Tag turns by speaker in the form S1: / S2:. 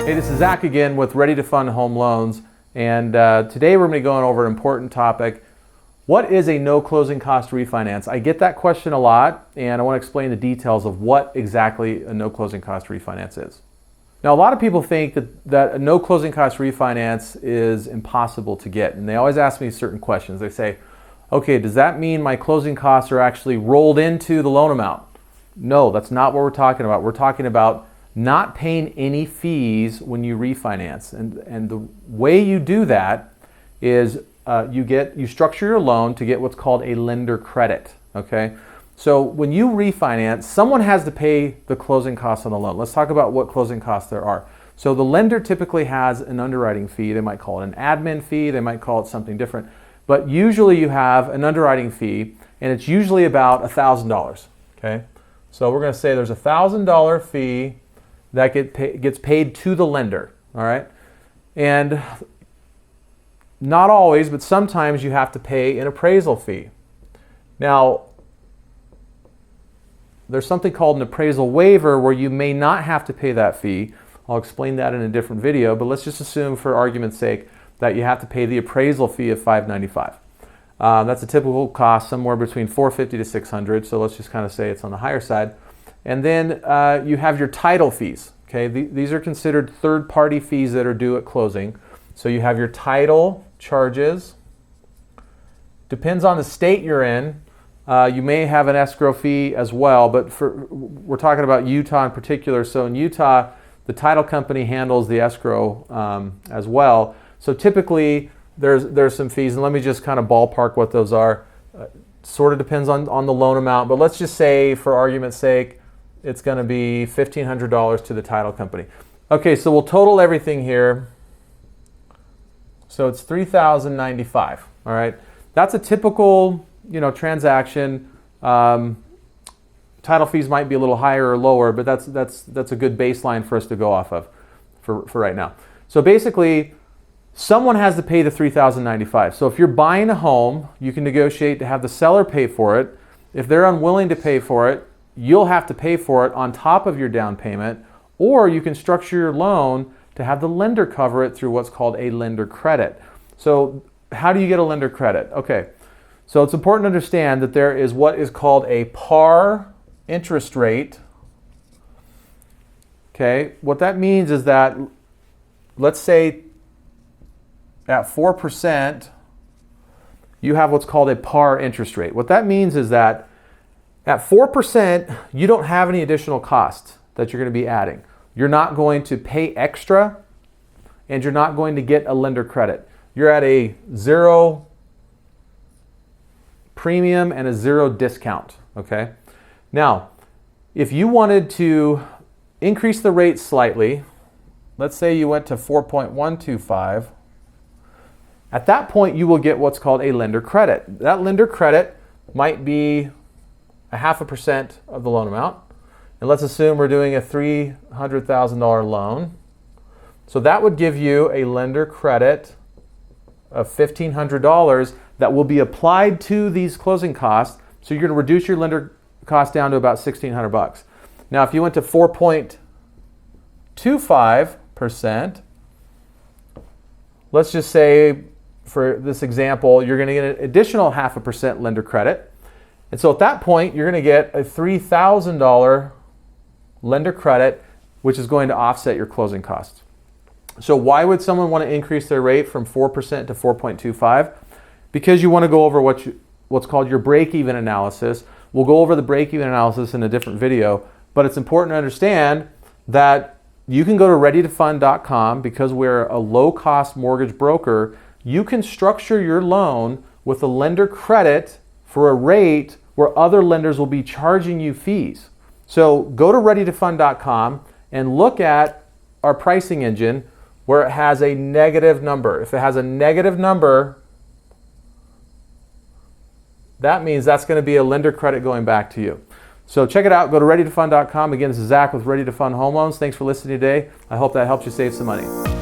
S1: Hey, this is Zach again with Ready to Fund Home Loans, and today we're going to be going over an important topic. What is a no closing cost refinance? I get that question a lot, and I want to explain the details of what exactly a no closing cost refinance is. Now, a lot of people think that a no closing cost refinance is impossible to get, and they always ask me certain questions. They say, okay, does that mean my closing costs are actually rolled into the loan amount? No, that's not what we're talking about. We're talking about not paying any fees when you refinance. And the way you do that is you structure your loan to get what's called a lender credit, okay? So when you refinance, someone has to pay the closing costs on the loan. Let's talk about what closing costs there are. So the lender typically has an underwriting fee. They might call it an admin fee. They might call it something different. But usually you have an underwriting fee, and it's usually about $1,000, okay? So we're going to say there's a $1,000 fee that gets paid to the lender, all right? And not always, but sometimes you have to pay an appraisal fee. Now, there's something called an appraisal waiver where you may not have to pay that fee. I'll explain that in a different video, but let's just assume for argument's sake that you have to pay the appraisal fee of $595. That's a typical cost somewhere between $450 to $600, so let's just kind of say it's on the higher side. And then you have your title fees, okay? These are considered third-party fees that are due at closing. So you have your title charges. Depends on the state you're in. You may have an escrow fee as well, but we're talking about Utah in particular. So in Utah, the title company handles the escrow as well. So typically, there's some fees, and let me just kind of ballpark what those are. Sort of depends on the loan amount, but let's just say, for argument's sake, it's going to be $1,500 to the title company. Okay, so we'll total everything here. So it's $3,095. All right, that's a typical transaction. Title fees might be a little higher or lower, but that's a good baseline for us to go off of for right now. So basically, someone has to pay the $3,095. So if you're buying a home, you can negotiate to have the seller pay for it. If they're unwilling to pay for it, you'll have to pay for it on top of your down payment, or you can structure your loan to have the lender cover it through what's called a lender credit. So how do you get a lender credit? Okay, so it's important to understand that there is what is called a par interest rate. Okay, what that means is that, let's say at 4%, you have what's called a par interest rate. What that means is that at 4%, you don't have any additional costs that you're going to be adding. You're not going to pay extra, and you're not going to get a lender credit. You're at a zero premium and a zero discount, okay? Now, if you wanted to increase the rate slightly, let's say you went to 4.125, at that point, you will get what's called a lender credit. That lender credit might be 0.5% of the loan amount. And let's assume we're doing a $300,000 loan. So that would give you a lender credit of $1,500 that will be applied to these closing costs. So you're going to reduce your lender cost down to about $1,600. Now, if you went to 4.25%, let's just say, for this example, you're going to get an additional 0.5% lender credit. And so at that point, you're going to get a $3,000 lender credit, which is going to offset your closing costs. So why would someone want to increase their rate from 4% to 4.25? Because you want to go over what's called your break-even analysis. We'll go over the break-even analysis in a different video, but it's important to understand that you can go to readytofund.com. Because we're a low-cost mortgage broker, you can structure your loan with a lender credit for a rate where other lenders will be charging you fees. So go to readytofund.com and look at our pricing engine where it has a negative number. If it has a negative number, that means that's going to be a lender credit going back to you. So check it out. Go to readytofund.com. Again, this is Zach with Ready to Fund Home Loans. Thanks for listening today. I hope that helps you save some money.